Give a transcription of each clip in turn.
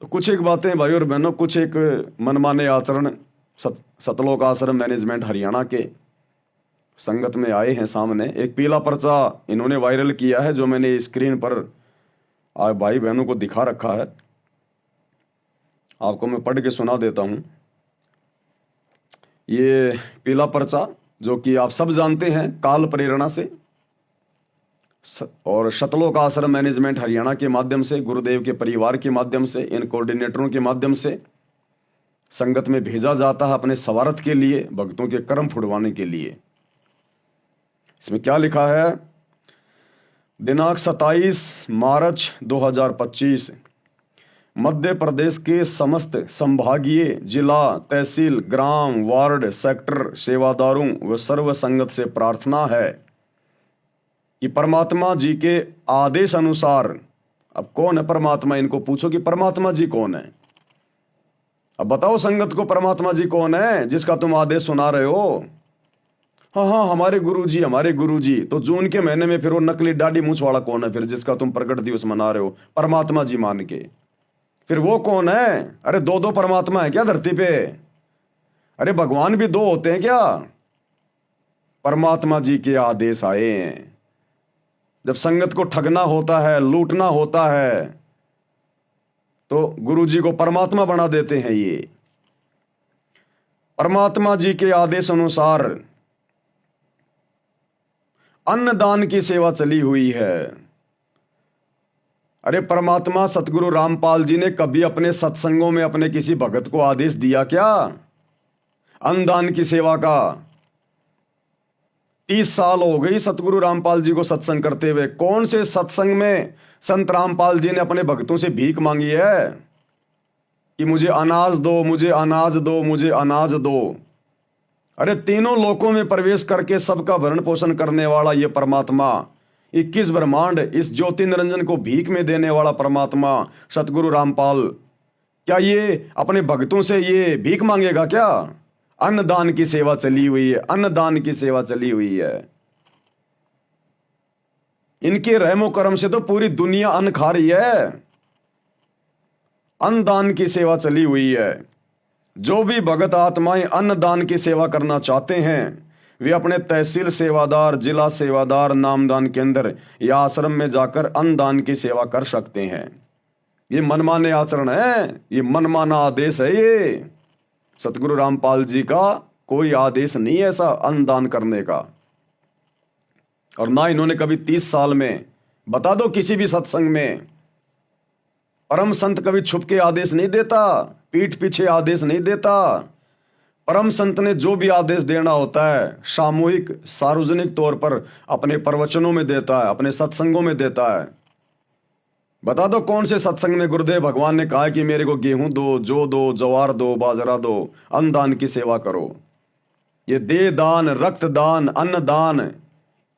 तो कुछ एक बातें भाई और बहनों, कुछ एक मनमाने आचरण सतलोक आश्रम मैनेजमेंट हरियाणा के संगत में आए हैं सामने। एक पीला पर्चा इन्होंने वायरल किया है जो मैंने स्क्रीन पर आज भाई बहनों को दिखा रखा है। आपको मैं पढ़ के सुना देता हूं। ये पीला पर्चा जो कि आप सब जानते हैं काल प्रेरणा से और सतलोक आश्रम मैनेजमेंट हरियाणा के माध्यम से, गुरुदेव के परिवार के माध्यम से, इन कोऑर्डिनेटरों के माध्यम से संगत में भेजा जाता है अपने स्वार्थ के लिए, भक्तों के कर्म फुड़वाने के लिए। इसमें क्या लिखा है? दिनांक 27 मार्च 2025 मध्य प्रदेश के समस्त संभागीय, जिला, तहसील, ग्राम, वार्ड, सेक्टर सेवादारों व सर्व संगत से प्रार्थना है कि परमात्मा जी के आदेश अनुसार, अब कौन है परमात्मा, इनको पूछो कि परमात्मा जी कौन है। अब बताओ संगत को परमात्मा जी कौन है जिसका तुम आदेश सुना रहे हो? हाँ हाँ हमारे गुरुजी, हमारे गुरुजी। तो जून के महीने में फिर वो नकली दाढ़ी मूछ वाला कौन है फिर जिसका तुम प्रकट दिवस मना रहे हो परमात्मा जी मान के? फिर वो कौन है? अरे दो दो परमात्मा है क्या धरती पे? अरे भगवान भी दो होते हैं क्या? परमात्मा जी के आदेश आए हैं। जब संगत को ठगना होता है, लूटना होता है, तो गुरु जी को परमात्मा बना देते हैं। ये परमात्मा जी के आदेश अनुसार अन्नदान की सेवा चली हुई है। अरे परमात्मा सतगुरु रामपाल जी ने कभी अपने सत्संगों में अपने किसी भगत को आदेश दिया क्या अन्नदान की सेवा का? 30 साल हो गई सतगुरु रामपाल जी को सत्संग करते हुए। कौन से सत्संग में संत रामपाल जी ने अपने भक्तों से भीख मांगी है कि मुझे अनाज दो, मुझे अनाज दो, मुझे अनाज दो? अरे तीनों लोकों में प्रवेश करके सबका भरण पोषण करने वाला ये परमात्मा, 21 ब्रह्मांड, इस ज्योति निरंजन को भीख में देने वाला परमात्मा सतगुरु रामपाल, क्या ये अपने भक्तों से ये भीख मांगेगा क्या? अन्नदान की सेवा चली हुई है, अन्नदान की सेवा चली हुई है। इनके रहमो करम से तो पूरी दुनिया अन्न खा रही है। अन्नदान की सेवा चली हुई है। जो भी भगत आत्माएं अन्नदान की सेवा करना चाहते हैं वे अपने तहसील सेवादार, जिला सेवादार, नामदान केंद्र या आश्रम में जाकर अन्नदान की सेवा कर सकते हैं। ये मनमाने आचरण है, ये मनमाना आदेश है। ये सतगुरु रामपाल जी का कोई आदेश नहीं है ऐसा अन्नदान करने का। और ना इन्होंने कभी 30 साल में, बता दो किसी भी सत्संग में, परम संत कभी छुप के आदेश नहीं देता, पीठ पीछे आदेश नहीं देता। परम संत ने जो भी आदेश देना होता है सामूहिक, सार्वजनिक तौर पर अपने प्रवचनों में देता है, अपने सत्संगों में देता है। बता दो कौन से सत्संग में गुरुदेव भगवान ने कहा कि मेरे को गेहूं दो, जौ दो, जवार दो, बाजरा दो, अन्नदान की सेवा करो। ये देह दान, रक्त दान, अन्नदान,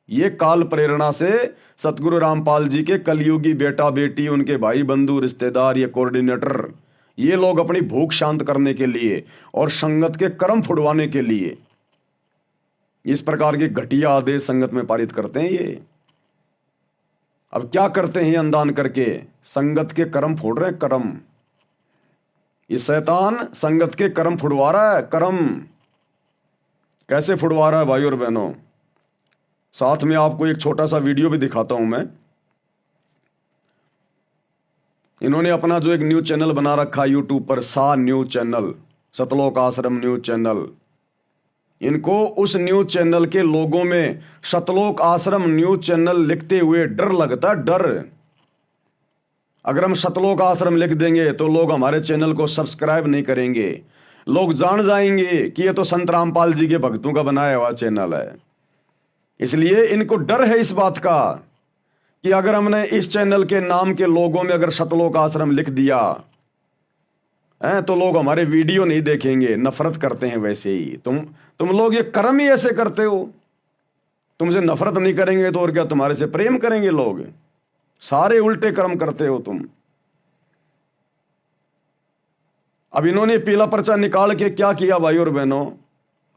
ये काल प्रेरणा से सतगुरु रामपाल जी के कलयुगी बेटा बेटी, उनके भाई बंधु रिश्तेदार, ये कोऑर्डिनेटर, ये लोग अपनी भूख शांत करने के लिए और संगत के कर्म फुड़वाने के लिए इस प्रकार के घटिया आदेश संगत में पारित करते हैं। ये अब क्या करते हैं अन्नदान करके? संगत के कर्म फोड़ रहे हैं, कर्म। ये शैतान संगत के कर्म फुड़वा रहा है। कर्म कैसे फुड़वा रहा है भाई और बहनों? साथ में आपको एक छोटा सा वीडियो भी दिखाता हूं मैं। इन्होंने अपना जो एक न्यूज चैनल बना रखा यूट्यूब पर, सा न्यूज चैनल, सतलोक आश्रम न्यूज चैनल, इनको उस न्यूज चैनल के लोगों में सतलोक आश्रम न्यूज चैनल लिखते हुए डर लगता है, डर। अगर हम सतलोक आश्रम लिख देंगे तो लोग हमारे चैनल को सब्सक्राइब नहीं करेंगे। लोग जान जाएंगे कि ये तो संत रामपाल जी के भक्तों का बनाया हुआ चैनल है। इसलिए इनको डर है इस बात का कि अगर हमने इस चैनल के नाम के लोगों में अगर सतलोक आश्रम लिख दिया है तो लोग हमारे वीडियो नहीं देखेंगे, नफरत करते हैं। वैसे ही तुम लोग ये कर्म ही ऐसे करते हो। तुमसे नफरत नहीं करेंगे तो और क्या तुम्हारे से प्रेम करेंगे लोग? सारे उल्टे कर्म करते हो तुम। अब इन्होंने पीला पर्चा निकाल के क्या किया भाई और बहनों?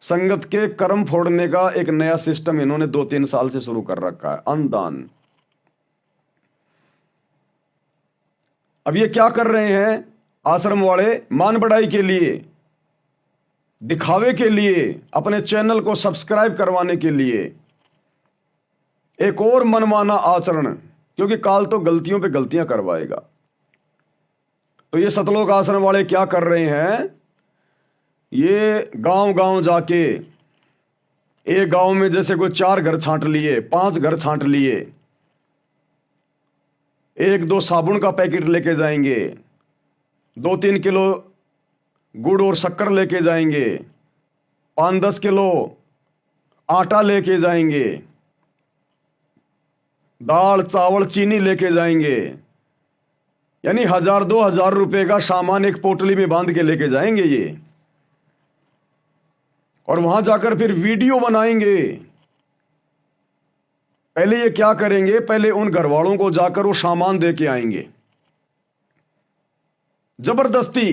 संगत के कर्म फोड़ने का एक नया सिस्टम इन्होंने 2-3 साल से शुरू कर रखा है, अन्नदान। अब ये क्या कर रहे हैं? आश्रम वाले मान बढ़ाई के लिए, दिखावे के लिए, अपने चैनल को सब्सक्राइब करवाने के लिए एक और मनमाना आचरण, क्योंकि काल तो गलतियों पे गलतियां करवाएगा। तो ये सतलोक आश्रम वाले क्या कर रहे हैं, ये गांव गांव जाके एक गांव में जैसे कोई 4 घर छांट लिए, 5 घर छांट लिए, 1-2 साबुन का पैकेट लेके जाएंगे, 2-3 किलो गुड़ और शक्कर लेके जाएंगे, 5-10 किलो आटा लेके जाएंगे, दाल चावल चीनी लेके जाएंगे, यानी 1000-2000 रुपए का सामान एक पोटली में बांध के लेके जाएंगे ये, और वहां जाकर फिर वीडियो बनाएंगे। पहले ये क्या करेंगे, पहले उन घर वालों को जाकर वो सामान दे के आएंगे जबरदस्ती।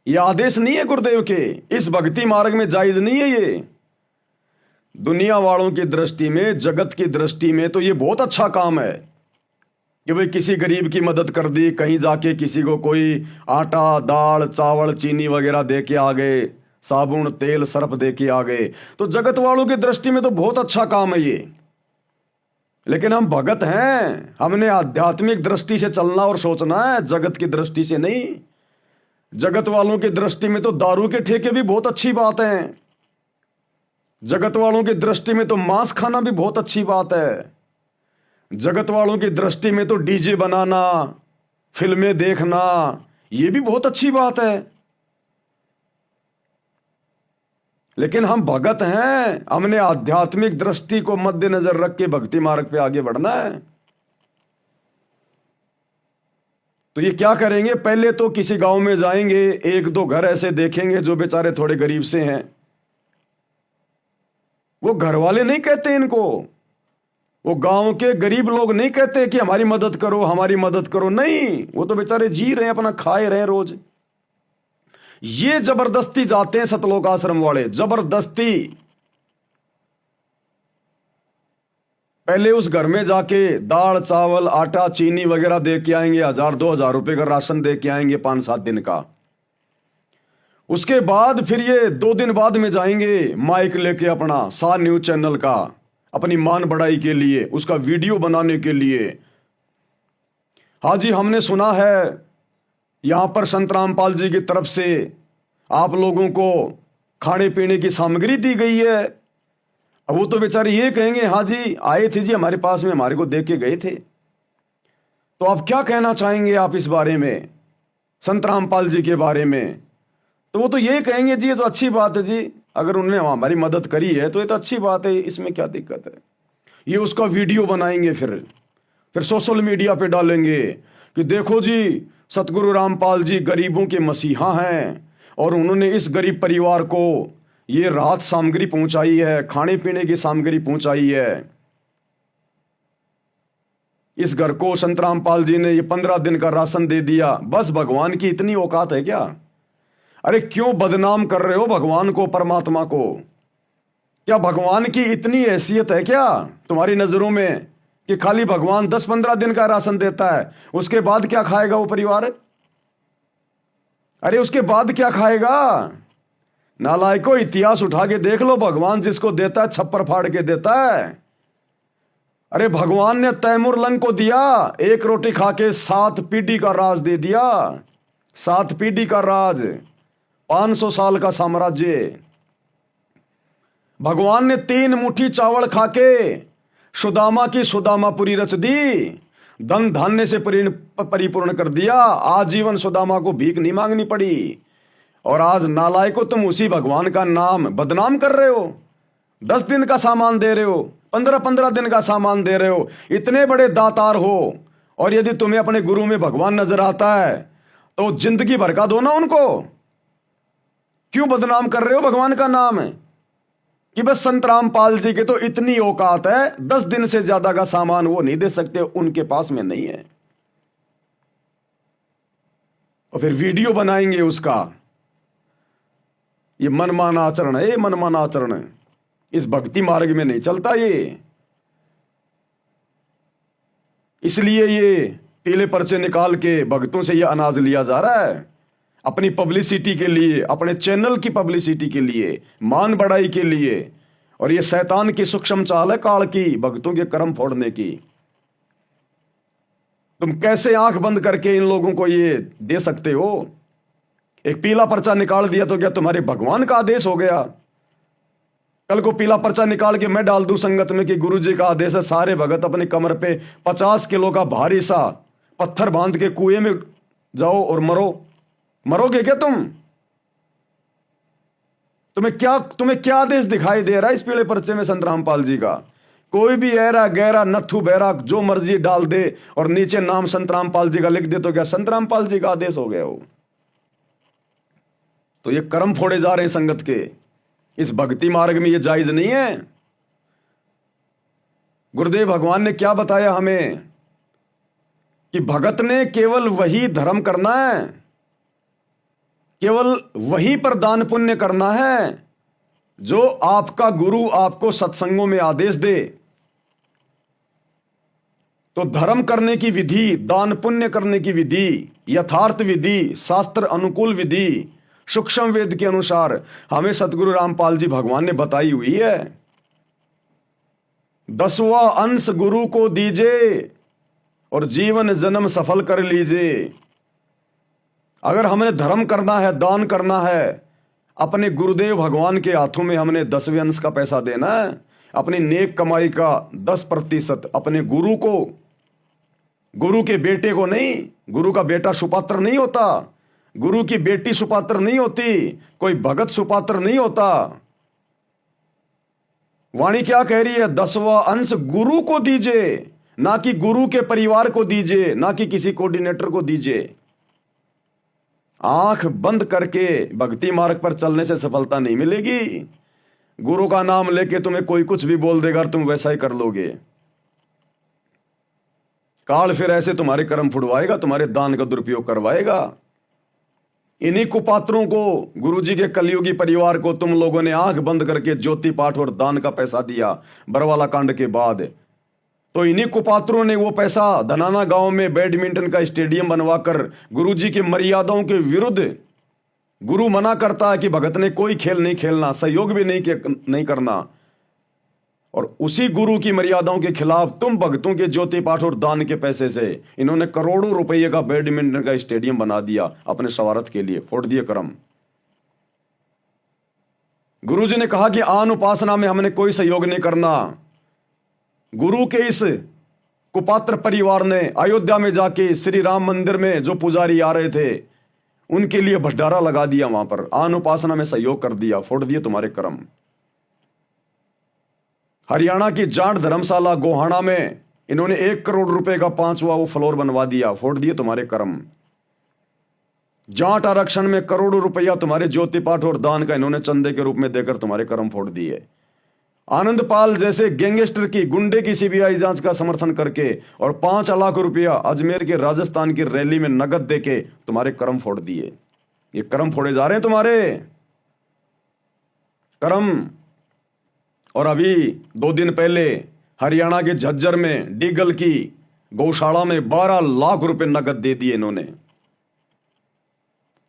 ये आदेश नहीं है गुरुदेव के, इस भक्ति मार्ग में जायज नहीं है ये। दुनिया वालों की दृष्टि में, जगत की दृष्टि में तो ये बहुत अच्छा काम है कि भाई किसी गरीब की मदद कर दी, कहीं जाके किसी को कोई आटा दाल चावल चीनी वगैरह दे के आ गए, साबुन तेल सर्फ दे के आ गए, तो जगत वालों की दृष्टि में तो बहुत अच्छा काम है ये। लेकिन हम भगत हैं, हमने आध्यात्मिक दृष्टि से चलना और सोचना है, जगत की दृष्टि से नहीं। जगत वालों की दृष्टि में तो दारू के ठेके भी बहुत अच्छी बात है, जगत वालों की दृष्टि में तो मांस खाना भी बहुत अच्छी बात है, जगत वालों की दृष्टि में तो डीजे बनाना, फिल्में देखना, ये भी बहुत अच्छी बात है। लेकिन हम भगत हैं, हमने आध्यात्मिक दृष्टि को मद्देनजर रख के भक्ति मार्ग पे आगे बढ़ना है। तो ये क्या करेंगे, पहले तो किसी गांव में जाएंगे, 1-2 घर ऐसे देखेंगे जो बेचारे थोड़े गरीब से हैं। वो घर वाले नहीं कहते इनको, वो गांव के गरीब लोग नहीं कहते कि हमारी मदद करो हमारी मदद करो, नहीं, वो तो बेचारे जी रहे हैं, अपना खाए रहे हैं रोज। ये जबरदस्ती जाते हैं सतलोक आश्रम वाले, जबरदस्ती। पहले उस घर में जाके दाल चावल आटा चीनी वगैरह दे के आएंगे, 1000-2000 रुपए का राशन दे के आएंगे 5-7 दिन का। उसके बाद फिर ये 2 दिन बाद में जाएंगे माइक लेके अपना सा न्यूज चैनल का, अपनी मान बढ़ाई के लिए, उसका वीडियो बनाने के लिए। हाँ जी, हमने सुना है यहां पर संत रामपाल जी की तरफ से आप लोगों को खाने पीने की सामग्री दी गई है। अब वो तो बेचारे ये कहेंगे, हाँ जी आए थे जी हमारे पास में, हमारे को दे के गए थे। तो आप क्या कहना चाहेंगे आप इस बारे में, संत रामपाल जी के बारे में? तो वो तो ये कहेंगे जी ये तो अच्छी बात है जी, अगर उन्होंने हमारी मदद करी है तो ये तो अच्छी बात है, इसमें क्या दिक्कत है। ये उसका वीडियो बनाएंगे, फिर सोशल मीडिया पे डालेंगे कि देखो जी सतगुरु रामपाल जी गरीबों के मसीहा हैं और उन्होंने इस गरीब परिवार को ये राहत सामग्री पहुंचाई है, खाने पीने की सामग्री पहुंचाई है। इस घर को संत रामपाल जी ने ये 15 दिन का राशन दे दिया। बस भगवान की इतनी औकात है क्या? अरे क्यों बदनाम कर रहे हो भगवान को, परमात्मा को? क्या भगवान की इतनी हैसियत है क्या तुम्हारी नजरों में कि खाली भगवान 10-15 दिन का राशन देता है, उसके बाद क्या खाएगा वो परिवार? अरे उसके बाद क्या खाएगा? नालायको, इतिहास उठा के देख लो, भगवान जिसको देता है छप्पर फाड़ के देता है। अरे भगवान ने तैमूर लंग को दिया, 1 रोटी खा के 7 पीढ़ी का राज दे दिया। 7 पीढ़ी का राज, 500 साल का साम्राज्य। भगवान ने 3 मुट्ठी चावल खा के सुदामा की सुदामापुरी रच दी, धन धान्य से परिपूर्ण कर दिया। आजीवन सुदामा को भीख नहीं मांगनी पड़ी। और आज नालायको तुम उसी भगवान का नाम बदनाम कर रहे हो। 10 दिन का सामान दे रहे हो, 15-15 दिन का सामान दे रहे हो, इतने बड़े दातार हो। और यदि तुम्हें अपने गुरु में भगवान नजर आता है तो जिंदगी भर का दो ना उनको। क्यों बदनाम कर रहे हो भगवान का नाम है कि बस संत रामपाल जी के तो इतनी औकात है, 10 दिन से ज्यादा का सामान वो नहीं दे सकते, उनके पास में नहीं है। और फिर वीडियो बनाएंगे उसका। ये मनमाना आचरण है, ये मनमाना आचरण है, इस भक्ति मार्ग में नहीं चलता ये। इसलिए ये पीले पर्चे निकाल के भक्तों से यह अनाज लिया जा रहा है अपनी पब्लिसिटी के लिए, अपने चैनल की पब्लिसिटी के लिए, मान बढ़ाई के लिए। और यह शैतान की सूक्ष्म चाल है काल की, भक्तों के कर्म फोड़ने की। तुम कैसे आंख बंद करके इन लोगों को ये दे सकते हो? एक पीला पर्चा निकाल दिया तो क्या तुम्हारे भगवान का आदेश हो गया? कल को पीला पर्चा निकाल के मैं डाल दूं संगत में कि गुरुजी का आदेश है, सारे भगत अपनी कमर पे 50 किलो का भारी सा पत्थर बांध के कुएं में जाओ और मरो। मरोगे क्या तुम? तुम्हें क्या आदेश दिखाई दे रहा है इस पीले पर्चे में संत रामपाल जी का? कोई भी ऐरा गहरा नत्थु बहरा जो मर्जी डाल दे और नीचे नाम संत रामपाल जी का लिख दे तो क्या संत रामपाल जी का आदेश हो गया हो? तो ये कर्म फोड़े जा रहे हैं संगत के। इस भक्ति मार्ग में ये जायज नहीं है। गुरुदेव भगवान ने क्या बताया हमें कि भगत ने केवल वही धर्म करना है, केवल वही पर दान पुण्य करना है जो आपका गुरु आपको सत्संगों में आदेश दे। तो धर्म करने की विधि, दान पुण्य करने की विधि, यथार्थ विधि, शास्त्र अनुकूल विधि, सूक्ष्म वेद के अनुसार हमें सतगुरु रामपाल जी भगवान ने बताई हुई है। 10वां अंश गुरु को दीजिए और जीवन जन्म सफल कर लीजिए। अगर हमें धर्म करना है, दान करना है, अपने गुरुदेव भगवान के हाथों में हमने 10वें अंश का पैसा देना है। अपनी नेक कमाई का 10% अपने गुरु को, गुरु के बेटे को नहीं। गुरु का बेटा सुपात्र नहीं होता, गुरु की बेटी सुपात्र नहीं होती, कोई भगत सुपात्र नहीं होता। वाणी क्या कह रही है? 10वां अंश गुरु को दीजिए, ना कि गुरु के परिवार को दीजिए, ना कि किसी कोऑर्डिनेटर को दीजिए। आंख बंद करके भक्ति मार्ग पर चलने से सफलता नहीं मिलेगी। गुरु का नाम लेके तुम्हें कोई कुछ भी बोल देगा और तुम वैसा ही कर लोगे। काल फिर ऐसे तुम्हारे कर्म फुड़वाएगा, तुम्हारे दान का दुरुपयोग करवाएगा। इन्हीं कुपात्रों को, गुरुजी के कलयुगी परिवार को तुम लोगों ने आंख बंद करके ज्योति पाठ और दान का पैसा दिया बरवाला कांड के बाद। तो इन्हीं कुपात्रों ने वो पैसा धनाना गांव में बैडमिंटन का स्टेडियम बनवाकर गुरुजी की मर्यादाओं के विरुद्ध, गुरु मना करता है कि भगत ने कोई खेल नहीं खेलना, सहयोग भी नहीं करना, और उसी गुरु की मर्यादाओं के खिलाफ तुम भक्तों के ज्योति पाठ और दान के पैसे से इन्होंने करोड़ों रुपए का बैडमिंटन का स्टेडियम बना दिया अपने स्वार्थ के लिए। फोड़ दिए कर्म। गुरुजी ने कहा कि आन उपासना में हमने कोई सहयोग नहीं करना। गुरु के इस कुपात्र परिवार ने अयोध्या में जाके श्री राम मंदिर में जो पुजारी आ रहे थे उनके लिए भंडारा लगा दिया, वहां पर आन उपासना में सहयोग कर दिया। फोड़ दिए तुम्हारे कर्म। हरियाणा की जाट धर्मशाला गोहाना में इन्होंने 1 करोड़ रुपए का 5वां वो फ्लोर बनवा दिया। फोड़ दिए तुम्हारे कर्म। जाट आरक्षण में करोड़ों रुपया तुम्हारे ज्योति पाठ और दान का इन्होंने चंदे के रूप में देकर तुम्हारे कर्म फोड़ दिए। आनंदपाल जैसे गैंगस्टर की, गुंडे की सीबीआई जांच का समर्थन करके और 5 लाख रुपया अजमेर के राजस्थान की रैली में नगद देके तुम्हारे कर्म फोड़ दिए। ये कर्म फोड़े जा रहे हैं तुम्हारे कर्म। और अभी 2 दिन पहले हरियाणा के झज्जर में डीगल की गौशाला में 12 लाख रुपए नगद दे दिए इन्होंने।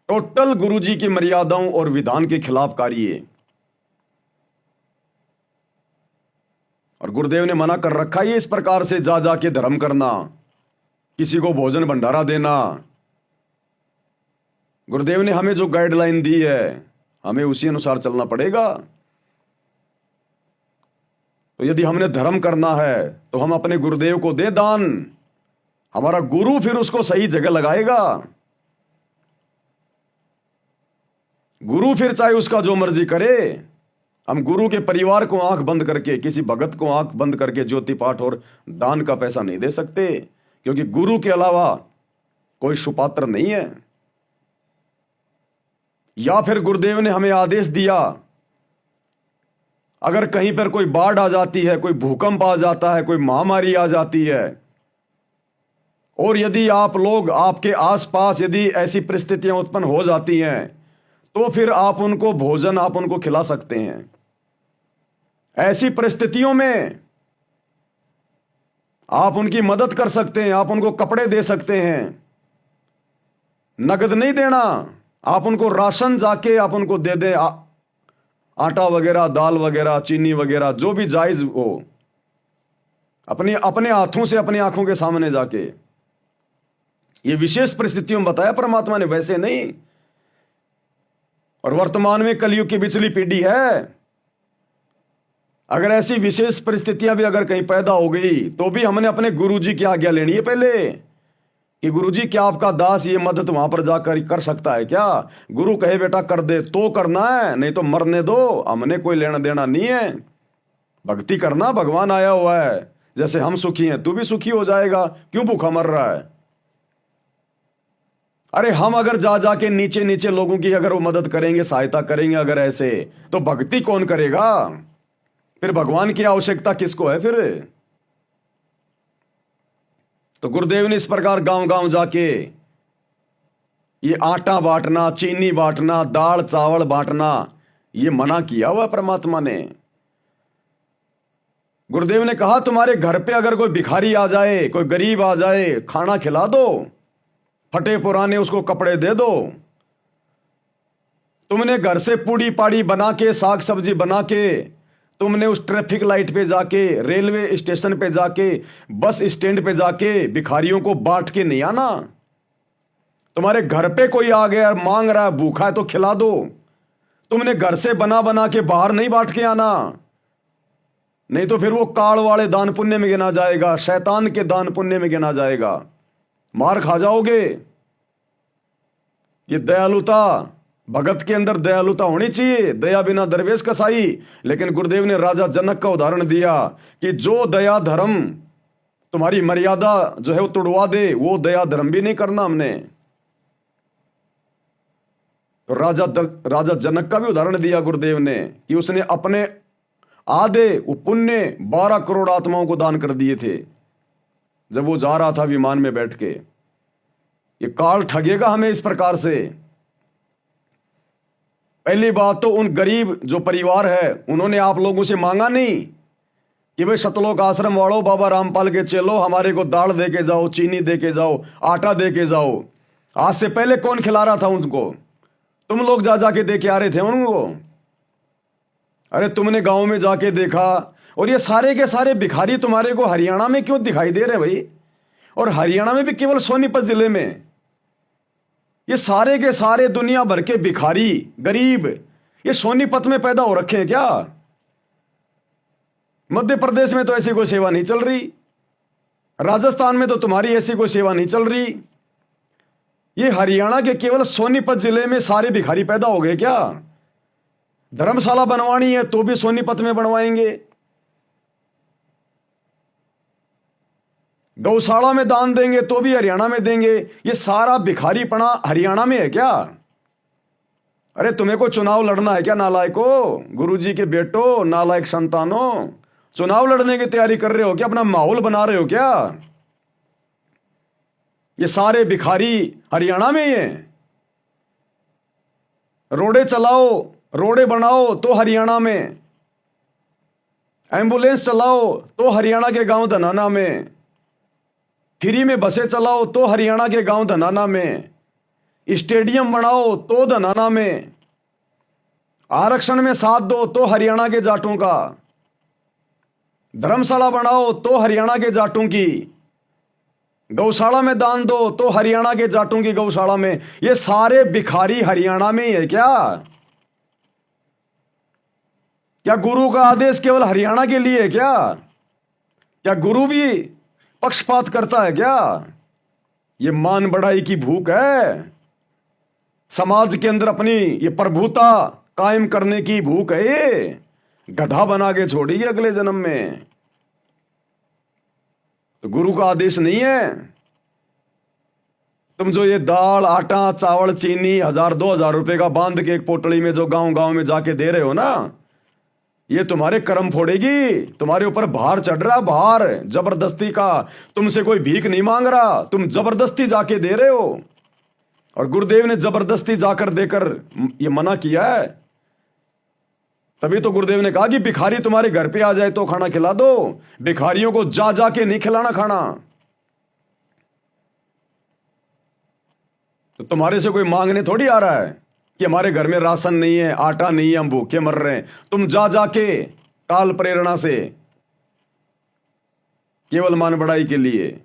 टोटल गुरुजी की मर्यादाओं और विधान के खिलाफ कार्य। और गुरुदेव ने मना कर रखा है इस प्रकार से जा जाके धर्म करना, किसी को भोजन भंडारा देना। गुरुदेव ने हमें जो गाइडलाइन दी है हमें उसी अनुसार चलना पड़ेगा। तो यदि हमने धर्म करना है तो हम अपने गुरुदेव को दे दान, हमारा गुरु फिर उसको सही जगह लगाएगा। गुरु फिर चाहे उसका जो मर्जी करे। हम गुरु के परिवार को आंख बंद करके, किसी भगत को आंख बंद करके ज्योति पाठ और दान का पैसा नहीं दे सकते, क्योंकि गुरु के अलावा कोई सुपात्र नहीं है। या फिर गुरुदेव ने हमें आदेश दिया, अगर कहीं पर कोई बाढ़ आ जाती है, कोई भूकंप आ जाता है, कोई महामारी आ जाती है, और यदि आप लोग, आपके आसपास यदि ऐसी परिस्थितियां उत्पन्न हो जाती हैं, तो फिर आप उनको भोजन, आप उनको खिला सकते हैं। ऐसी परिस्थितियों में आप उनकी मदद कर सकते हैं, आप उनको कपड़े दे सकते हैं, नगद नहीं देना, आप उनको राशन जाके आप उनको दे दें, आटा वगैरह, दाल वगैरह, चीनी वगैरह, जो भी जायज हो, अपने अपने हाथों से अपनी आंखों के सामने जाके। ये विशेष परिस्थितियों में बताया परमात्मा ने, वैसे नहीं। और वर्तमान में कलयुग की पिछली पीढ़ी है, अगर ऐसी विशेष परिस्थितियां भी अगर कहीं पैदा हो गई तो भी हमने अपने गुरुजी की आज्ञा लेनी है पहले कि गुरुजी क्या आपका दास ये मदद वहां पर जाकर कर सकता है क्या? गुरु कहे बेटा कर दे तो करना है, नहीं तो मरने दो, हमने कोई लेना देना नहीं है। भक्ति करना, भगवान आया हुआ है, जैसे हम सुखी हैं तू भी सुखी हो जाएगा, क्यों भूखा मर रहा है? अरे हम अगर जा जाके नीचे नीचे लोगों की अगर वो मदद करेंगे, सहायता करेंगे अगर ऐसे, तो भक्ति कौन करेगा? फिर भगवान की आवश्यकता किसको है फिर? तो गुरुदेव ने इस प्रकार गांव गांव जाके ये आटा बांटना, चीनी बांटना, दाल चावल बांटना, ये मना किया हुआ परमात्मा ने। गुरुदेव ने कहा तुम्हारे घर पे अगर कोई भिखारी आ जाए, कोई गरीब आ जाए, खाना खिला दो, फटे पुराने उसको कपड़े दे दो। तुमने घर से पूड़ी पाड़ी बना के, साग सब्जी बना के, तुमने उस ट्रैफिक लाइट पे जाके, रेलवे स्टेशन पे जाके, बस स्टैंड पे जाके भिखारियों को बांट के नहीं आना। तुम्हारे घर पे कोई आ गया मांग रहा है, भूखा है, तो खिला दो। तुमने घर से बना बना के बाहर नहीं बांट के आना, नहीं तो फिर वो काल वाले दान पुण्य में गिना जाएगा, शैतान के दान पुण्य में गिना जाएगा, मार खा जाओगे। ये दयालुता, भगत के अंदर दयालुता होनी चाहिए, दया बिना दरवेश कसाई। लेकिन गुरुदेव ने राजा जनक का उदाहरण दिया कि जो दया धर्म तुम्हारी मर्यादा जो है वो तोड़वा दे, वो दया धर्म भी नहीं करना हमने। तो राजा जनक का भी उदाहरण दिया गुरुदेव ने कि उसने अपने आधे वो पुण्य 12 करोड़ आत्माओं को दान कर दिए थे जब वो जा रहा था विमान में बैठ के। ये काल ठगेगा हमें इस प्रकार से। पहली बात तो उन गरीब जो परिवार है उन्होंने आप लोगों से मांगा नहीं कि भाई सतलोक आश्रम वालों, बाबा रामपाल के चलो हमारे को दाल दे के जाओ, चीनी दे के जाओ, आटा दे के जाओ। आज से पहले कौन खिला रहा था उनको? तुम लोग जा जाके दे के आ रहे थे उनको। अरे तुमने गांव में जाके देखा, और ये सारे के सारे भिखारी तुम्हारे को हरियाणा में क्यों दिखाई दे रहे भाई? और हरियाणा में भी केवल सोनीपत जिले में ये सारे के सारे दुनिया भर के भिखारी गरीब ये सोनीपत में पैदा हो रखे हैं क्या? मध्य प्रदेश में तो ऐसी कोई सेवा नहीं चल रही, राजस्थान में तो तुम्हारी ऐसी कोई सेवा नहीं चल रही। ये हरियाणा के केवल सोनीपत जिले में सारे भिखारी पैदा हो गए क्या? धर्मशाला बनवानी है तो भी सोनीपत में बनवाएंगे, गौशाला में दान देंगे तो भी हरियाणा में देंगे। ये सारा भिखारीपना हरियाणा में है क्या? अरे तुम्हें को चुनाव लड़ना है क्या नालायको? गुरुजी के बेटो, नालायक संतानों, चुनाव लड़ने की तैयारी कर रहे हो क्या? अपना माहौल बना रहे हो क्या? ये सारे भिखारी हरियाणा में ही हैं। रोडे चलाओ, रोडे बनाओ तो हरियाणा में, एम्बुलेंस चलाओ तो हरियाणा के गांव धनाना में, फ्री में बसें चलाओ तो हरियाणा के गांव धनाना में, स्टेडियम बनाओ तो धनाना में, आरक्षण में साथ दो तो हरियाणा के जाटों का, धर्मशाला बनाओ तो हरियाणा के जाटों की, गौशाला में दान दो तो हरियाणा के जाटों की गौशाला में। ये सारे भिखारी हरियाणा में ही है क्या? क्या गुरु का आदेश केवल हरियाणा के लिए है क्या? क्या गुरु भी पक्षपात करता है क्या? ये मान बढ़ाई की भूख है, समाज के अंदर अपनी ये प्रभुता कायम करने की भूख है। ये गधा बना के छोड़ेगी अगले जन्म में। तो गुरु का आदेश नहीं है। तुम जो ये दाल, आटा, चावल, चीनी 1000-2000 रुपए का बांध के एक पोटली में जो गांव गांव में जाके दे रहे हो ना, ये तुम्हारे कर्म फोड़ेगी। तुम्हारे ऊपर भार चढ़ रहा, भार जबरदस्ती का। तुमसे कोई भीख नहीं मांग रहा, तुम जबरदस्ती जाके दे रहे हो। और गुरुदेव ने जबरदस्ती जाकर देकर ये मना किया है तभी तो गुरुदेव ने कहा कि भिखारी तुम्हारे घर पे आ जाए तो खाना खिला दो, भिखारियों को जा जाके नहीं खिलाना खाना। तो तुम्हारे से कोई मांगने थोड़ी आ रहा है कि हमारे घर में राशन नहीं है, आटा नहीं है, हम भूखे मर रहे हैं। तुम जा जाके काल प्रेरणा से, केवल मान बढ़ाई के लिए,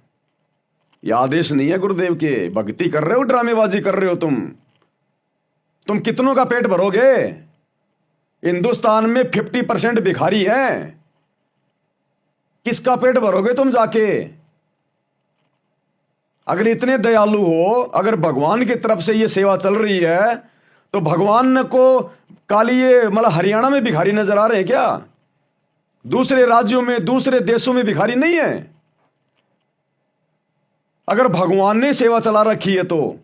यह आदेश नहीं है गुरुदेव के। भक्ति कर रहे हो, ड्रामेबाजी कर रहे हो तुम कितनों का पेट भरोगे? हिंदुस्तान में 50% भिखारी है, किसका पेट भरोगे तुम जाके? अगर इतने दयालु हो, अगर भगवान की तरफ से ये सेवा चल रही है, तो भगवान को काली ये मतलब हरियाणा में भिखारी नजर आ रहे हैं क्या? दूसरे राज्यों में, दूसरे देशों में भिखारी नहीं है? अगर भगवान ने सेवा चला रखी है तो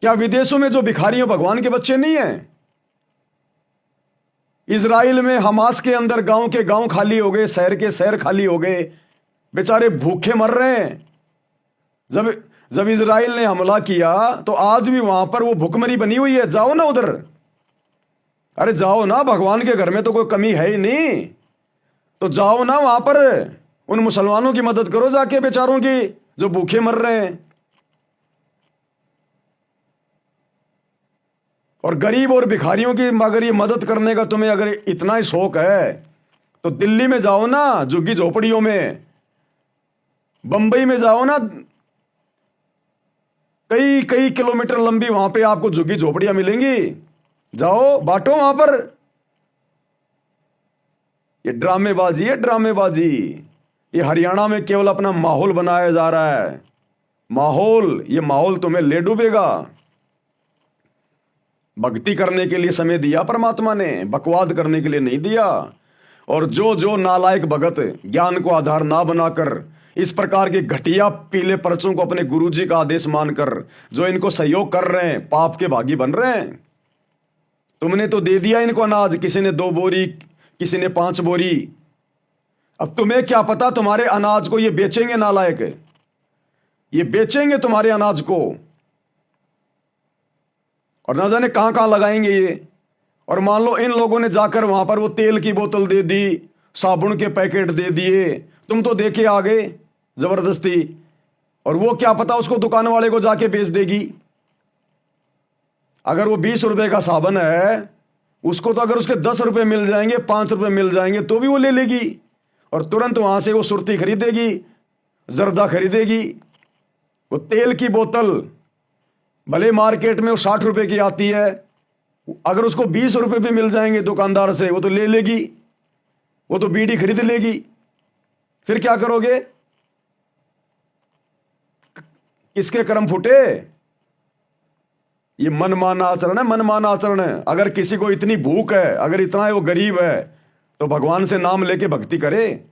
क्या विदेशों में जो भिखारी हो भगवान के बच्चे नहीं है? इजराइल में हमास के अंदर गांव के गांव खाली हो गए, शहर के शहर खाली हो गए, बेचारे भूखे मर रहे हैं। जब इजराइल ने हमला किया तो आज भी वहां पर वो भुखमरी बनी हुई है। जाओ ना उधर, अरे जाओ ना, भगवान के घर में तो कोई कमी है ही नहीं, तो जाओ ना वहां पर, उन मुसलमानों की मदद करो जाके, बेचारों की जो भूखे मर रहे हैं। और गरीब और भिखारियों की अगर ये मदद करने का तुम्हें अगर इतना ही शौक है तो दिल्ली में जाओ ना, झुग्गी झोपड़ियों में, बंबई में जाओ ना, कई कई किलोमीटर लंबी वहां पे आपको झुग्गी झोपड़ियां मिलेंगी। जाओ बांटो वहां पर। ये ड्रामेबाजी है, ड्रामेबाजी। ये हरियाणा में केवल अपना माहौल बनाया जा रहा है, माहौल। ये माहौल तुम्हें ले डूबेगा। भक्ति करने के लिए समय दिया परमात्मा ने, बकवाद करने के लिए नहीं दिया। और जो नालायक भगत ज्ञान को आधार ना बनाकर इस प्रकार के घटिया पीले पर्चों को अपने गुरुजी का आदेश मानकर जो इनको सहयोग कर रहे हैं, पाप के भागी बन रहे हैं। तुमने तो दे दिया इनको अनाज, किसी ने 2 बोरी, किसी ने 5 बोरी। अब तुम्हें क्या पता तुम्हारे अनाज को ये बेचेंगे, नालायक, ये बेचेंगे तुम्हारे अनाज को, और ना जाने कहां कहां लगाएंगे ये। और मान लो इन लोगों ने जाकर वहां पर वो तेल की बोतल दे दी, साबुन के पैकेट दे दिए, तुम तो देखे आ गए जबरदस्ती, और वो क्या पता उसको दुकान वाले को जाके बेच देगी। अगर वो 20 रुपए का साबुन है, उसको तो अगर उसके 10 रुपए मिल जाएंगे, 5 रुपए मिल जाएंगे, तो भी वो ले लेगी और तुरंत वहां से वो सुरती खरीदेगी, जर्दा खरीदेगी। वो तेल की बोतल भले मार्केट में वो 60 रुपए की आती है, अगर उसको 20 रुपए भी मिल जाएंगे दुकानदार से, वो तो ले लेगी, वो तो बीड़ी खरीद लेगी। फिर क्या करोगे? किसके कर्म फूटे? ये मनमाना आचरण है, मनमाना आचरण है। अगर किसी को इतनी भूख है, अगर इतना वो गरीब है, तो भगवान से नाम लेके भक्ति करे।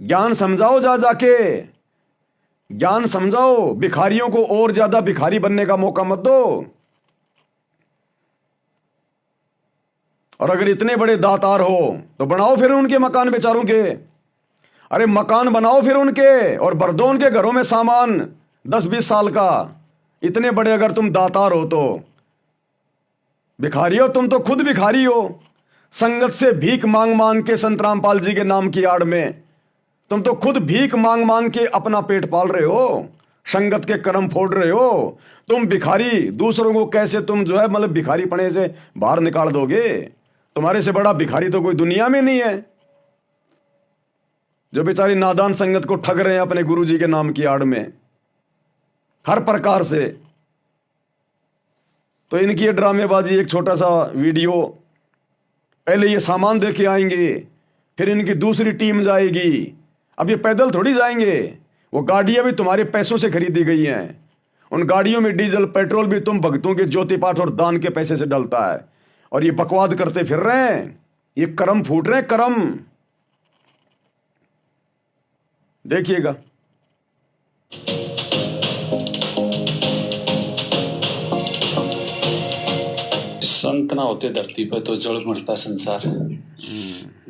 ज्ञान समझाओ, जा जाके ज्ञान समझाओ। भिखारियों को और ज्यादा भिखारी बनने का मौका मत दो। और अगर इतने बड़े दातार हो तो बनाओ फिर उनके मकान बेचारों के। अरे मकान बनाओ फिर उनके, और भर दो उनके घरों में सामान 10-20 साल का। इतने बड़े अगर तुम दातार हो तो भिखारी हो, तुम तो खुद भिखारी हो। संगत से भीख मांग मांग के संत रामपाल जी के नाम की आड़ में तुम तो खुद भीख मांग मांग के अपना पेट पाल रहे हो, संगत के कर्म फोड़ रहे हो। तुम भिखारी, दूसरों को कैसे तुम जो है मतलब भिखारी पने से बाहर निकाल दोगे? तुम्हारे से बड़ा भिखारी तो कोई दुनिया में नहीं है, जो बेचारी नादान संगत को ठग रहे हैं अपने गुरुजी के नाम की आड़ में हर प्रकार से। तो इनकी ये ड्रामेबाजी, एक छोटा सा वीडियो, पहले ये सामान दे के आएंगे, फिर इनकी दूसरी टीम जाएगी। अब ये पैदल थोड़ी जाएंगे, वो गाड़ियां भी तुम्हारे पैसों से खरीदी गई हैं। उन गाड़ियों में डीजल पेट्रोल भी तुम भक्तों के ज्योति पाठ और दान के पैसे से डलता है। और ये बकवाद करते फिर रहे हैं, ये कर्म फूट रहे हैं, कर्म। देखिएगा। संत ना होते धरती पर तो जड़ मरता संसार।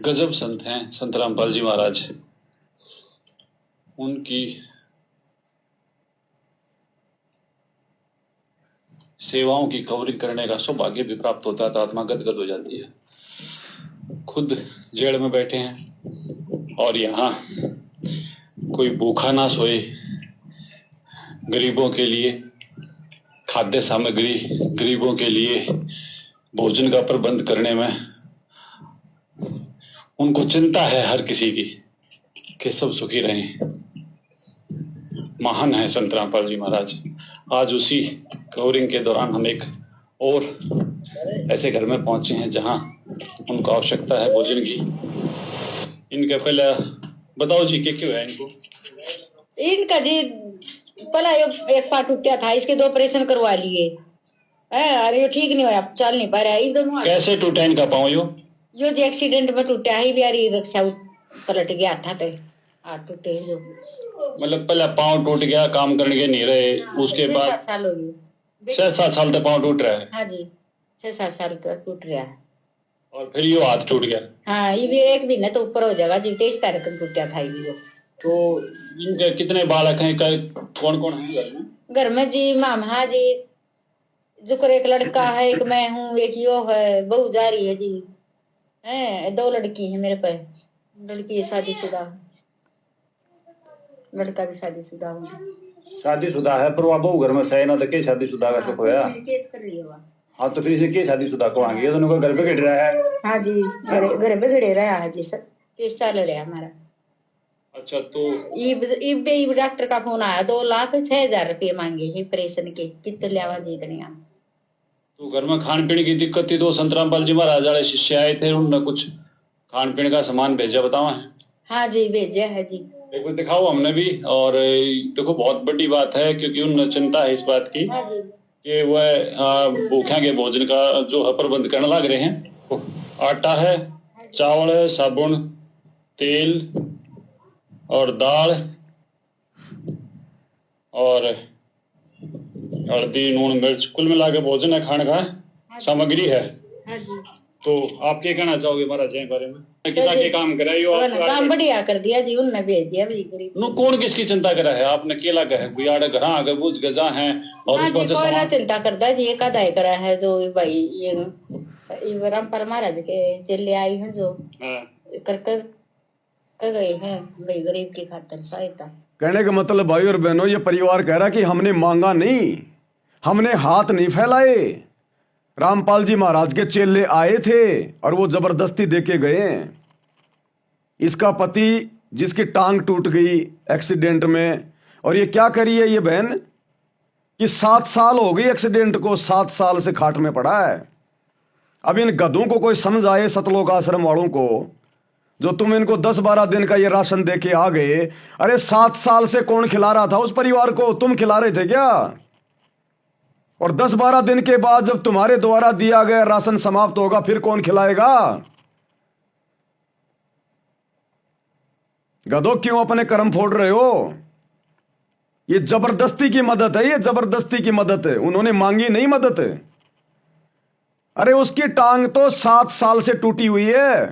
गजब संत हैं संत रामपाल जी महाराज। उनकी सेवाओं की कवरिंग करने का सौभाग्य भी प्राप्त होता है तो आत्मा गदगद हो जाती है। खुद जेल में बैठे हैं और यहाँ कोई भूखा ना सोए, गरीबों के लिए खाद्य सामग्री, गरीबों के लिए भोजन का प्रबंध करने में उनको चिंता है हर किसी की कि सब सुखी रहें। महान है संत रामपाल जी महाराज। आज उसी कवरिंग के दौरान हम एक और ऐसे घर में पहुंचे हैं जहां उनको आवश्यकता है भोजन की। इनके पहले बताओ जी क्या क्यों है इनको? इनका जी पहला एक पार्ट टूटा था, इसके 2 ऑपरेशन करवा लिए। अरे ये ठीक नहीं हुआ, चल नहीं पा रहा है। दोनों कैसे टूटा इनका पाँव? यो जी एक्सीडेंट में टूटा है, बिहारी रिक्शा पलट गया था तो हाथ टूटे जो। मतलब पहले पाँव टूट गया, काम करने के नहीं रहे, उसके बाद 6-7 साल हो गए। 6-7 साल तक पाँव टूट रहा है। हाँ जी 6-7 साल तक टूट रहा है। और फिर ये हाथ टूट गया। हाँ ये भी 1 महीने तो ऊपर हो जाएगा जी। 23 तारीख को टूटा था ये भी। तो इनके कितने बालक हैं? कौन कौन है घर में? घर में जी मामा जी, जुकर एक लड़का है, एक मैं हूँ, एक यो है, बहू जा रही है जी। 2 लड़की है मेरे पे। लड़की शादीशुदा, लड़का भी शादीशुदा हो। शादीशुदा है पर वह बहू घर में सही ना तो के शादीशुदा का सुख होया। केस कर रही है वह। हाँ तो फिर इसे के शादीशुदा को आएंगे दोनों को घर पे गिर रहा है। हाँ जी घर पे गिरे रहा है जी सर। केस चल रहा है हमारा। अच्छा तो इब डॉक्टर का फोन आया, 2,06,000 रुपये मांगे है ऑपरेशन के। कितने लिया जी इतने? तो घर में खान पीने की दिक्कत थी तो संत रामपाल जी महाराज वाले शिष्य आए थे, उन्होंने कुछ खान पीने का सामान भेजा, बताओ? हाँ जी भेजा है जी। एक बार दिखाओ हमने भी। और देखो बहुत बड़ी बात है क्योंकि उन्हें चिंता है इस बात की कि वह भूखा के भोजन का जो है प्रबंध करने लग रहे हैं। आटा है, चावल है, साबुन, तेल और दाल और हल्दी, नून, मिर्च, कुल मिला के भोजन है, खाने का सामग्री है। हाँ जी। तो आप क्या कहना चाहोगे महाराज जी बारे में? किसा के काम कराइयो आप? काम बढ़िया कर दिया जी, उनने भेज दिया भी गरीब। नो कौन किसकी चिंता करा है? आपने केला का है, गुयाड़ घर आगे बुझ गजा है और हाँ उसको जी, कोई ना चिंता करता जी। एक आधा करा है जो भाई ये रामपाल महाराज के चेले आई हैं जो कर गए हैं भाई गरीब की खातिर सहायता। कहने का मतलब भाई और बहनों, ये परिवार कह रहा कि हमने मांगा नहीं, हमने हाथ नहीं फैलाए। रामपाल जी महाराज के चेले आए थे और वो जबरदस्ती देके गए। इसका पति जिसकी टांग टूट गई एक्सीडेंट में, और ये क्या करी है ये बहन कि 7 साल हो गई एक्सीडेंट को, 7 साल से खाट में पड़ा है। अब इन गधों को कोई समझ आए, सतलोक आश्रम वालों को, जो तुम इनको 10-12 दिन का ये राशन दे के आ गए। अरे 7 साल से कौन खिला रहा था उस परिवार को? तुम खिला रहे थे क्या? और 10-12 दिन के बाद जब तुम्हारे द्वारा दिया गया राशन समाप्त होगा फिर कौन खिलाएगा? गधों क्यों अपने कर्म फोड़ रहे हो? ये जबरदस्ती की मदद है, ये जबरदस्ती की मदद है, उन्होंने मांगी नहीं मदद। अरे उसकी टांग तो 7 साल से टूटी हुई है,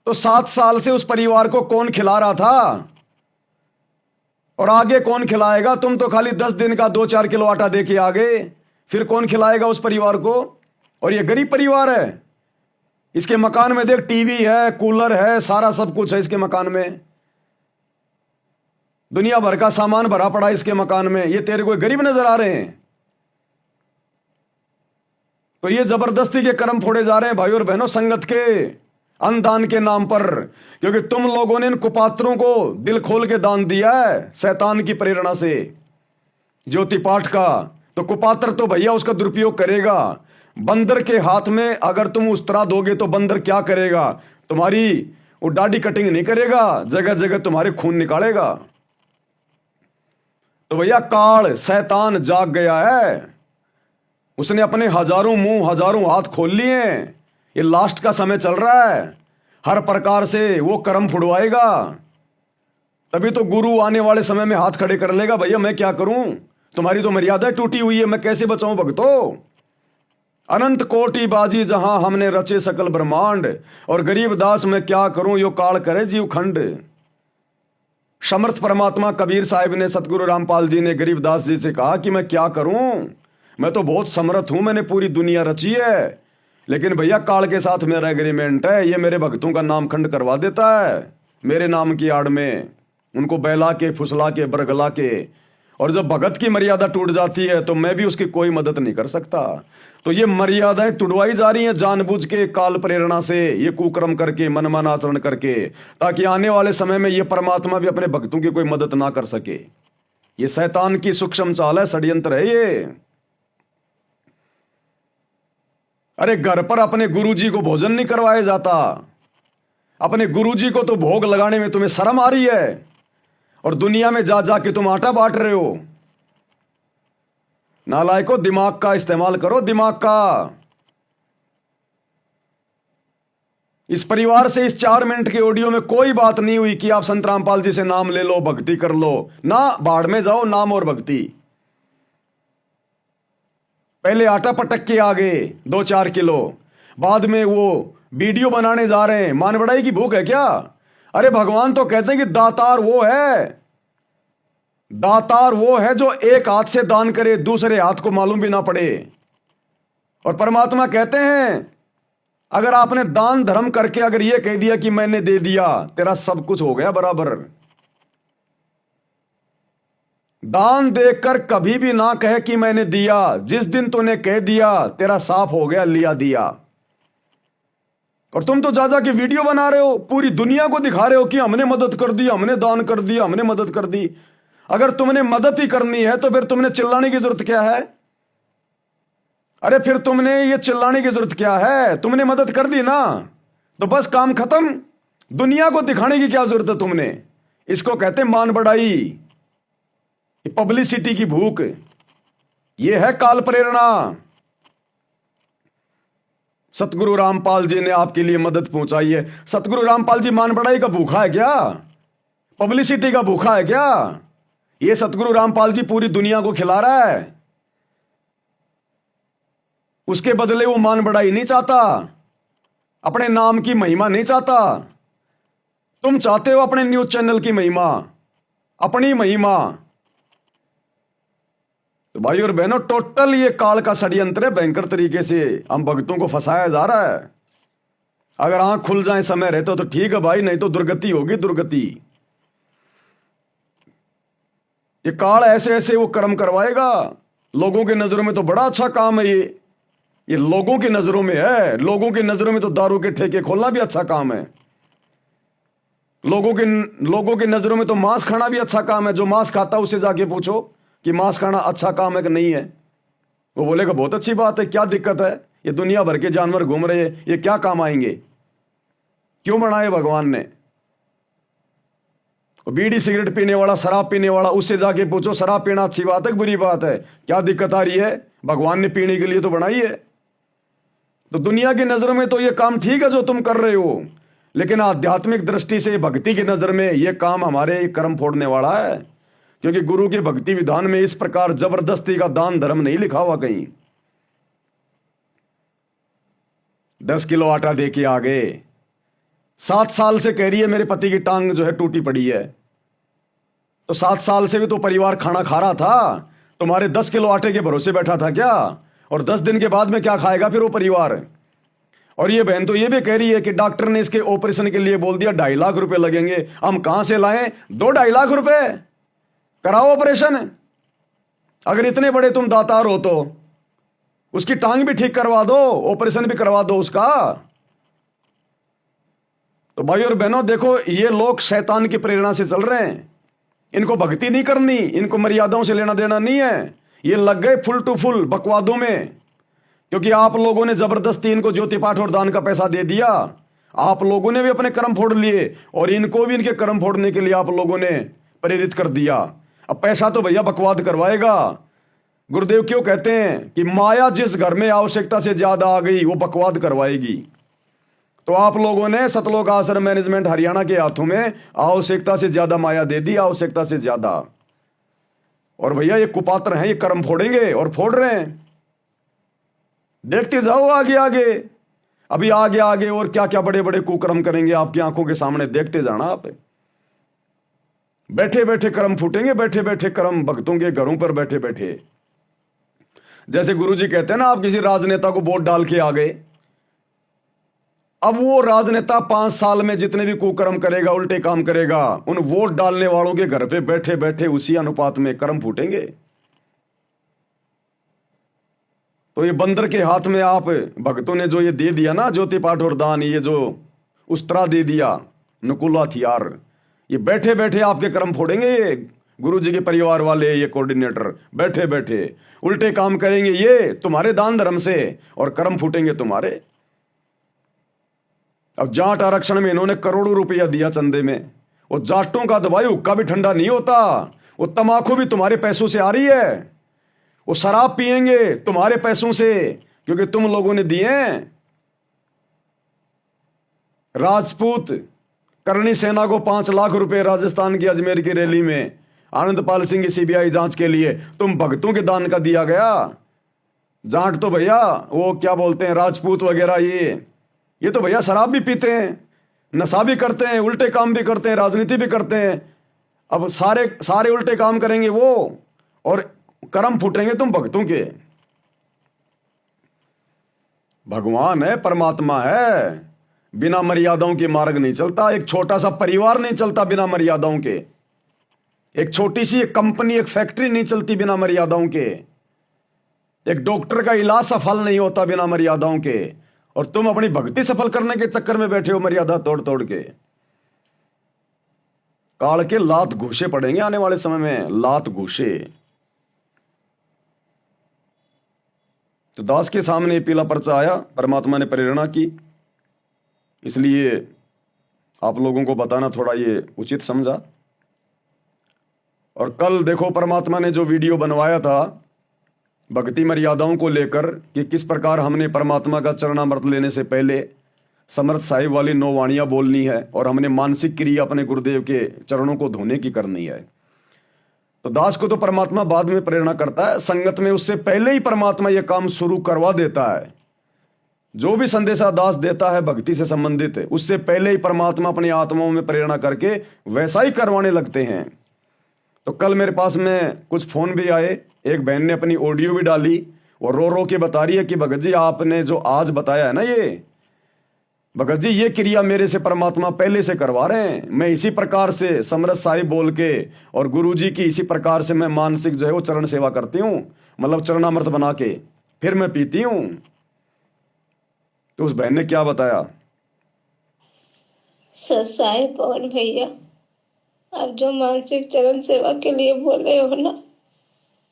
तो 7 साल से उस परिवार को कौन खिला रहा था और आगे कौन खिलाएगा? तुम तो खाली 10 दिन का 2-4 किलो आटा दे के आ गए, फिर कौन खिलाएगा उस परिवार को? और ये गरीब परिवार है, इसके मकान में देख टीवी है, कूलर है, सारा सब कुछ है इसके मकान में, दुनिया भर का सामान भरा पड़ा इसके मकान में। ये तेरे को गरीब नजर आ रहे हैं? तो ये जबरदस्ती के कर्म फोड़े जा रहे हैं भाई और बहनों, संगत के अनदान के नाम पर। क्योंकि तुम लोगों ने इन कुपात्रों को दिल खोल के दान दिया है शैतान की प्रेरणा से, ज्योति पाठ का। तो कुपात्र तो भैया उसका दुरुपयोग करेगा। बंदर के हाथ में अगर तुम उस तरह दोगे तो बंदर क्या करेगा? तुम्हारी वो दाढ़ी कटिंग नहीं करेगा, जगह जगह तुम्हारे खून निकालेगा। तो भैया काल शैतान जाग गया है, उसने अपने हजारों मुंह हजारों हाथ खोल लिए। ये लास्ट का समय चल रहा है, हर प्रकार से वो कर्म फुड़वाएगा। तभी तो गुरु आने वाले समय में हाथ खड़े कर लेगा, भैया मैं क्या करूं, तुम्हारी तो मर्यादा टूटी हुई है, मैं कैसे बचाऊं भक्तों। अनंत कोटि बाजी जहां हमने रचे सकल ब्रह्मांड, और गरीब दास मैं क्या करूं यो काल करे जीव खंड। समर्थ परमात्मा कबीर साहिब ने, सतगुरु रामपाल जी ने गरीबदास जी से कहा कि मैं क्या करूं, मैं तो बहुत समर्थ हूं, मैंने पूरी दुनिया रची है, लेकिन भैया काल के साथ मेरा एग्रीमेंट है, ये मेरे भक्तों का नाम खंड करवा देता है मेरे नाम की आड़ में, उनको बहला के फुसला के बरगला के। और जब भगत की मर्यादा टूट जाती है तो मैं भी उसकी कोई मदद नहीं कर सकता। तो ये मर्यादाएं तुड़वाई जा रही हैं जानबूझ के, काल प्रेरणा से, ये कुकर्म करके, मनमाना आचरण करके, ताकि आने वाले समय में ये परमात्मा भी अपने भक्तों की कोई मदद ना कर सके। ये शैतान की सूक्ष्म चाल है, षड्यंत्र है ये। अरे घर पर अपने गुरुजी को भोजन नहीं करवाया जाता, अपने गुरुजी को तो भोग लगाने में तुम्हें शर्म आ रही है, और दुनिया में जा जा के तुम आटा बांट रहे हो। नालायको, दिमाग का इस्तेमाल करो, दिमाग का। इस परिवार से इस 4 मिनट के ऑडियो में कोई बात नहीं हुई कि आप संत रामपाल जी से नाम ले लो, भक्ति कर लो ना, बाढ़ में जाओ नाम और भक्ति। पहले आटा पटक के आ गए 2-4 किलो, बाद में वो वीडियो बनाने जा रहे हैं। मान बढ़ाई की भूख है क्या? अरे भगवान तो कहते हैं कि दातार वो है, दातार वो है जो एक हाथ से दान करे, दूसरे हाथ को मालूम भी ना पड़े। और परमात्मा कहते हैं अगर आपने दान धर्म करके अगर ये कह दिया कि मैंने दे दिया, तेरा सब कुछ हो गया बराबर। दान देकर कभी भी ना कहे कि मैंने दिया, जिस दिन तूने कह दिया तेरा साफ हो गया, लिया दिया। और तुम तो जा के वीडियो बना रहे हो, पूरी दुनिया को दिखा रहे हो कि हमने मदद कर दी, हमने दान कर दिया, हमने मदद कर दी। अगर तुमने मदद ही करनी है तो फिर तुमने चिल्लाने की जरूरत क्या है? अरे फिर तुमने ये चिल्लाने की जरूरत क्या है? तुमने मदद कर दी ना, तो बस काम खत्म। दुनिया को दिखाने की क्या जरूरत है तुमने? इसको कहते मान बढ़ाई, पब्लिसिटी की भूख। ये है काल प्रेरणा। सतगुरु रामपाल जी ने आपके लिए मदद पहुंचाई है। सतगुरु रामपाल जी मान बढ़ाई का भूखा है क्या? पब्लिसिटी का भूखा है क्या? ये सतगुरु रामपाल जी पूरी दुनिया को खिला रहा है, उसके बदले वो मान बढ़ाई नहीं चाहता, अपने नाम की महिमा नहीं चाहता। तुम चाहते हो अपने न्यूज चैनल की महिमा, अपनी महिमा। तो भाई और बहनों, टोटल ये काल का षड्यंत्र है, भयंकर तरीके से हम भक्तों को फंसाया जा रहा है। अगर आंख खुल जाए समय रहते तो ठीक है भाई, नहीं तो दुर्गति होगी, दुर्गति। ये काल ऐसे ऐसे वो कर्म करवाएगा। लोगों की नजरों में तो बड़ा अच्छा काम है ये लोगों की नजरों में है। लोगों की नजरों में तो दारू के ठेके खोलना भी अच्छा काम है। लोगों की नजरों में तो मांस खाना भी अच्छा काम है। जो मांस खाता उससे जाके पूछो कि मांस खाना अच्छा काम है कि नहीं है, वो बोलेगा बहुत अच्छी बात है, क्या दिक्कत है, ये दुनिया भर के जानवर घूम रहे हैं, ये क्या काम आएंगे? क्यों बनाए भगवान ने? बीड़ी सिगरेट पीने वाला, शराब पीने वाला, उससे जाके पूछो शराब पीना अच्छी बात है कि बुरी बात है, क्या दिक्कत आ रही है? भगवान ने पीने के लिए तो बनाई है। तो दुनिया की नजरों में तो ये काम ठीक है जो तुम कर रहे हो, लेकिन आध्यात्मिक दृष्टि से, भक्ति की नजर में ये काम हमारे कर्म फोड़ने वाला है। क्योंकि गुरु के भक्ति विधान में इस प्रकार जबरदस्ती का दान धर्म नहीं लिखा हुआ कहीं। 10 किलो आटा दे के आ गए। 7 साल से कह रही है मेरे पति की टांग जो है टूटी पड़ी है। तो 7 साल से भी तो परिवार खाना खा रहा था, तुम्हारे 10 किलो आटे के भरोसे बैठा था क्या? और 10 दिन के बाद में क्या खाएगा फिर वो परिवार? और ये बहन तो ये भी कह रही है कि डॉक्टर ने इसके ऑपरेशन के लिए बोल दिया 2.5 लाख रुपए लगेंगे। हम कहां से लाएं 2-2.5 लाख रुपए? कराओ ऑपरेशन। अगर इतने बड़े तुम दातार हो तो उसकी टांग भी ठीक करवा दो, ऑपरेशन भी करवा दो उसका। तो भाई और बहनों देखो, ये लोग शैतान की प्रेरणा से चल रहे हैं। इनको भक्ति नहीं करनी, इनको मर्यादाओं से लेना देना नहीं है। ये लग गए फुल टू फुल बकवादों में, क्योंकि आप लोगों ने जबरदस्ती इनको ज्योति पाठ और दान का पैसा दे दिया। आप लोगों ने भी अपने कर्म फोड़ लिए और इनको भी इनके कर्म फोड़ने के लिए आप लोगों ने प्रेरित कर दिया। अब पैसा तो भैया बकवाद करवाएगा। गुरुदेव क्यों कहते हैं कि माया जिस घर में आवश्यकता से ज्यादा आ गई वो बकवाद करवाएगी। तो आप लोगों ने सतलोक आश्रम मैनेजमेंट हरियाणा के हाथों में आवश्यकता से ज्यादा माया दे दी, आवश्यकता से ज्यादा। और भैया ये कुपात्र हैं, ये कर्म फोड़ेंगे और फोड़ रहे हैं। देखते जाओ आगे आगे, अभी आगे आगे और क्या क्या बड़े बड़े कुकर्म करेंगे आपकी आंखों के सामने, देखते जाना आप। बैठे बैठे कर्म फूटेंगे, बैठे बैठे कर्म भक्तों के घरों पर बैठे बैठे। जैसे गुरुजी कहते हैं ना, आप किसी राजनेता को वोट डाल के आ गए, अब वो राजनेता 5 साल में जितने भी कुकर्म करेगा, उल्टे काम करेगा, उन वोट डालने वालों के घर पे बैठे बैठे उसी अनुपात में कर्म फूटेंगे। तो ये बंदर के हाथ में आप भक्तों ने जो ये दे दिया ना, ज्योति पाठ और दान, ये जो उस्तरा दे दिया, नकुल हथियार, ये बैठे बैठे आपके कर्म फोड़ेंगे। ये गुरु जी के परिवार वाले, ये कोऑर्डिनेटर बैठे बैठे उल्टे काम करेंगे ये तुम्हारे दान धर्म से, और कर्म फूटेंगे तुम्हारे। अब जाट आरक्षण में इन्होंने करोड़ों रुपया दिया चंदे में, वो जाटों का दवाई हुक्का भी ठंडा नहीं होता, वो तमाकू भी तुम्हारे पैसों से आ रही है, वो शराब पिएंगे तुम्हारे पैसों से, क्योंकि तुम लोगों ने दिए हैं। राजपूत करणी सेना को 5 लाख रुपए राजस्थान की अजमेर की रैली में आनंदपाल सिंह की सीबीआई जांच के लिए तुम भक्तों के दान का दिया गया। जाट तो भैया वो क्या बोलते हैं, राजपूत वगैरह, ये तो भैया शराब भी पीते हैं, नशा भी करते हैं, उल्टे काम भी करते हैं, राजनीति भी करते हैं। अब सारे उल्टे काम करेंगे वो, और कर्म फूटेंगे तुम भक्तों के। भगवान है, परमात्मा है, बिना मर्यादाओं के मार्ग नहीं चलता। एक छोटा सा परिवार नहीं चलता बिना मर्यादाओं के, एक छोटी सी एक कंपनी, एक फैक्ट्री नहीं चलती बिना मर्यादाओं के, एक डॉक्टर का इलाज सफल नहीं होता बिना मर्यादाओं के। और तुम अपनी भक्ति सफल करने के चक्कर में बैठे हो मर्यादा तोड़ तोड़ के। काल के लात घूसे पड़ेंगे आने वाले समय में, लात घूसे। तो दास के सामने पीला पर्चा आया, परमात्मा ने प्रेरणा की, इसलिए आप लोगों को बताना थोड़ा ये उचित समझा। और कल देखो परमात्मा ने जो वीडियो बनवाया था भक्ति मर्यादाओं को लेकर, कि किस प्रकार हमने परमात्मा का चरणामृत लेने से पहले समर्थ साहिब वाली 9 वाणियां बोलनी है, और हमने मानसिक क्रिया अपने गुरुदेव के चरणों को धोने की करनी है। तो दास को तो परमात्मा बाद में प्रेरणा करता है, संगत में उससे पहले ही परमात्मा यह काम शुरू करवा देता है। जो भी संदेशा दास देता है भक्ति से संबंधित, उससे पहले ही परमात्मा अपनी आत्माओं में प्रेरणा करके वैसा ही करवाने लगते हैं। तो कल मेरे पास में कुछ फोन भी आए, एक बहन ने अपनी ऑडियो भी डाली, और रो रो के बता रही है कि भगत जी आपने जो आज बताया है ना, ये भगत जी ये क्रिया मेरे से परमात्मा पहले से करवा रहे हैं। मैं इसी प्रकार से समरथ साहिब बोल के और गुरु जी की इसी प्रकार से मैं मानसिक जो है वो चरण सेवा करती हूँ, मतलब चरणामृत बना के फिर मैं पीती हूँ। तो उस बहन ने क्या बताया, साहिब पवन भैया, आप जो मानसिक चरण सेवा के लिए बोले हो ना,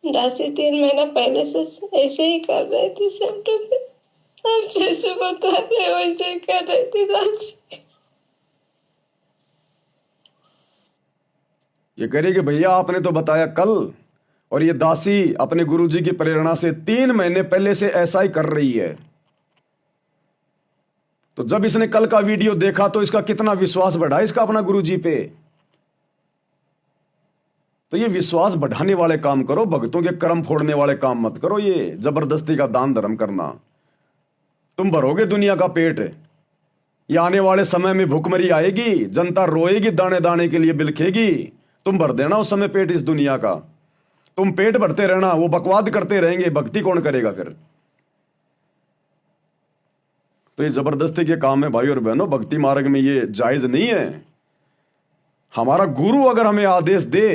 दासी 3 महीना पहले से ऐसे ही कर रही थी, सेम टू सेम आप जैसे बता रहे हो वैसे ही कर रही थी दासी। ये कह रही कि भैया आपने तो बताया कल, और ये दासी अपने गुरुजी की प्रेरणा से 3 महीने पहले से ऐसा ही कर रही है। तो जब इसने कल का वीडियो देखा तो इसका कितना विश्वास बढ़ा इसका अपना गुरुजी पे। तो ये विश्वास बढ़ाने वाले काम करो, भक्तों के कर्म फोड़ने वाले काम मत करो। ये जबरदस्ती का दान धर्म करना, तुम भरोगे दुनिया का पेट। ये आने वाले समय में भूखमरी आएगी, जनता रोएगी, दाने दाने के लिए बिलखेगी, तुम भर देना उस समय पेट इस दुनिया का। तुम पेट भरते रहना, वो बकवाद करते रहेंगे, भक्ति कौन करेगा फिर। तो ये जबरदस्ती के काम है भाई और बहनों, भक्ति मार्ग में ये जायज नहीं है। हमारा गुरु अगर हमें आदेश दे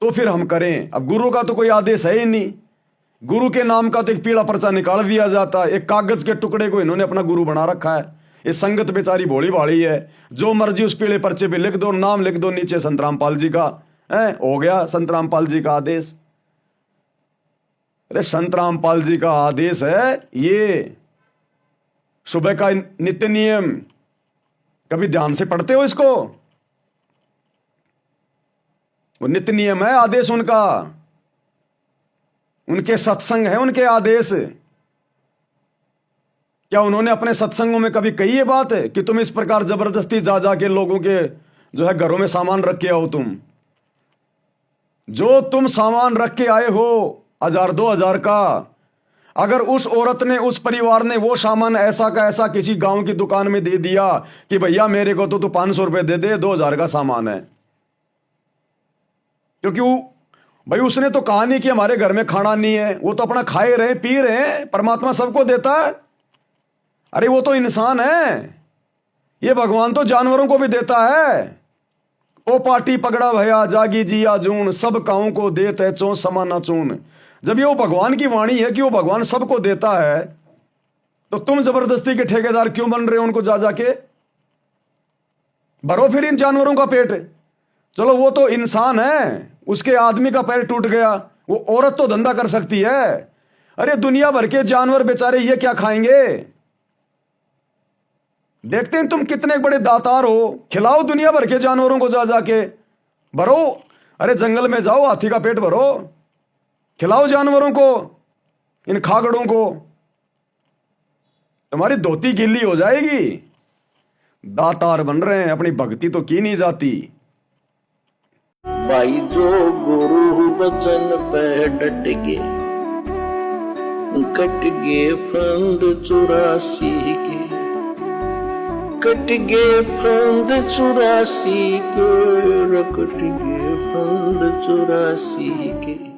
तो फिर हम करें। अब गुरु का तो कोई आदेश है ही नहीं, गुरु के नाम का तो एक पीला पर्चा निकाल दिया जाता है, एक कागज के टुकड़े को इन्होंने अपना गुरु बना रखा है। ये संगत बेचारी भोली भाली है, जो मर्जी उस पीले पर्चे पे लिख दो, नाम लिख दो नीचे संत रामपाल जी का, है हो गया संत रामपाल जी का आदेश। अरे संत रामपाल जी का आदेश है ये सुबह का नित्य नियम, कभी ध्यान से पढ़ते हो इसको? वो नित्य नियम है आदेश उनका, उनके सत्संग है उनके आदेश। क्या उन्होंने अपने सत्संगों में कभी कही ये बात है कि तुम इस प्रकार जबरदस्ती जा जा के लोगों के जो है घरों में सामान रख के आओ? तुम जो तुम सामान रख के आए हो 1000-2000 का, अगर उस औरत ने, उस परिवार ने वो सामान ऐसा का ऐसा किसी गांव की दुकान में दे दिया कि भैया मेरे को तो तू 500 रुपए दे दे, 2000 का सामान है, क्योंकि भाई उसने तो कहा नहीं कि हमारे घर में खाना नहीं है, वो तो अपना खाए रहे पी रहे हैं, परमात्मा सबको देता है। अरे वो तो इंसान है, ये भगवान तो जानवरों को भी देता है। ओ पाटी पगड़ा भया जागी जिया जून, सब काऊ को देत है चो समाना चून। जब ये वो भगवान की वाणी है कि वो भगवान सबको देता है, तो तुम जबरदस्ती के ठेकेदार क्यों बन रहे हो उनको जा जाके? भरो फिर इन जानवरों का पेट। चलो वो तो इंसान है, उसके आदमी का पैर टूट गया, वो औरत तो धंधा कर सकती है। अरे दुनिया भर के जानवर बेचारे ये क्या खाएंगे? देखते हैं तुम कितने बड़े दातार हो, खिलाओ दुनिया भर के जानवरों को जा जाके, भरो। अरे जंगल में जाओ, हाथी का पेट भरो, खिलाओ जानवरों को, इन खागड़ों को, तुम्हारी धोती गीली हो जाएगी। दातार बन रहे हैं, अपनी भक्ति तो की नहीं जाती। भाई जो गुरु बचन पे डट गे, कट गे फंद 84 के, कट गे फंद 84 के, कट गे फंद 84 के।